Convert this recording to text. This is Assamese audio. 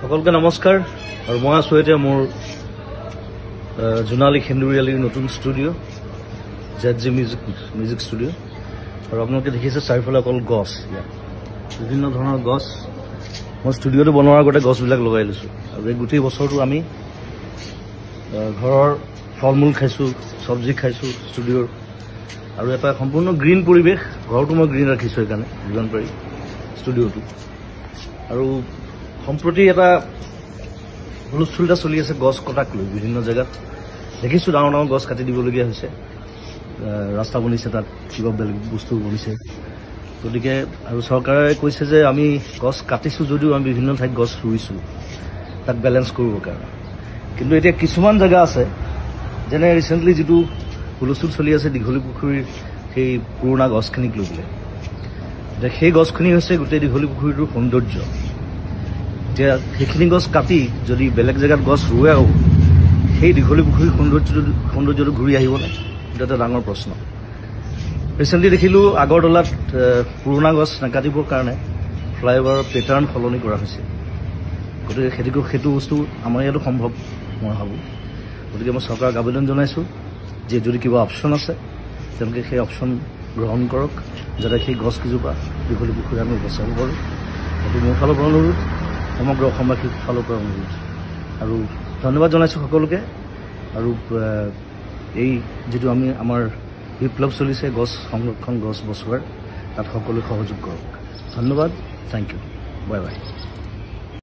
সকলকে নমস্কাৰ আৰু মই আছো এতিয়া মোৰ জোনালী খেন্দুৰিয়ালিৰ নতুন ষ্টুডিঅ' জেডজি মিউজিক ষ্টুডিঅ' আৰু আপোনালোকে দেখিছে চাৰিওফালে অকল গছ বিভিন্ন ধৰণৰ গছ মই ষ্টুডিঅ'টো বনোৱাৰ আগতে গছবিলাক লগাই লৈছোঁ আৰু এই গোটেই বছৰটো আমি ঘৰৰ ফল মূল খাইছোঁ চব্জি খাইছোঁ ষ্টুডিঅ'ৰ আৰু এটা সম্পূৰ্ণ গ্ৰীণ পৰিৱেশ ঘৰটো মই গ্ৰীণ ৰাখিছোঁ সেইকাৰণে যিমান পাৰি ষ্টুডিঅ'টো আৰু সম্প্ৰতি এটা হুলস্থুলতা চলি আছে গছ কটাক লৈ বিভিন্ন জেগাত দেখিছোঁ ডাঙৰ ডাঙৰ গছ কাটি দিবলগীয়া হৈছে ৰাস্তা বনিছে তাত কিবা বেলেগ বস্তু বনিছে গতিকে আৰু চৰকাৰে কৈছে যে আমি গছ কাটিছোঁ যদিও আমি বিভিন্ন ঠাইত গছ ৰুইছোঁ তাক বেলেঞ্চ কৰিবৰ কাৰণে কিন্তু এতিয়া কিছুমান জেগা আছে যেনে ৰিচেণ্টলি যিটো হুলস্থুল চলি আছে দীঘলী পুখুৰীৰ সেই পুৰণা গছখিনিক লৈ পেলাই এতিয়া সেই গছখিনি হৈছে গোটেই দীঘলী পুখুৰীটোৰ সৌন্দৰ্য এতিয়া সেইখিনি গছ কাটি যদি বেলেগ জেগাত গছ ৰুৱেও সেই দীঘলী পুখুৰীৰ সৌন্দৰ্যটো ঘূৰি আহিব নাই এইটো এটা ডাঙৰ প্ৰশ্ন ৰিচেণ্টলি দেখিলোঁ আগৰতলাত পুৰণা গছ নাকাটিবৰ কাৰণে ফ্লাইঅভাৰৰ পেটাৰ্ণ সলনি কৰা হৈছে গতিকে সেইটো বস্তু আমাৰ ইয়াতো সম্ভৱ মই ভাবোঁ গতিকে মই চৰকাৰক আবেদন জনাইছোঁ যে যদি কিবা অপশ্যন আছে তেওঁলোকে সেই অপশ্যন গ্ৰহণ কৰক যাতে সেই গছকেইজোপা দীঘলী পুখুৰী আমি বচাব পাৰোঁ সেইটো মোৰ ফালৰ পৰা অনুৰোধ সমগ্ৰ অসমবাসীৰ ফালৰ পৰা অনুৰোধ আৰু ধন্যবাদ জনাইছোঁ সকলোকে আৰু এই যিটো আমাৰ বিপ্লৱ চলিছে গছ সংৰক্ষণ গছ বচোৱাৰ তাত সকলোৱে সহযোগ কৰক ধন্যবাদ থেংক ইউ বাই বাই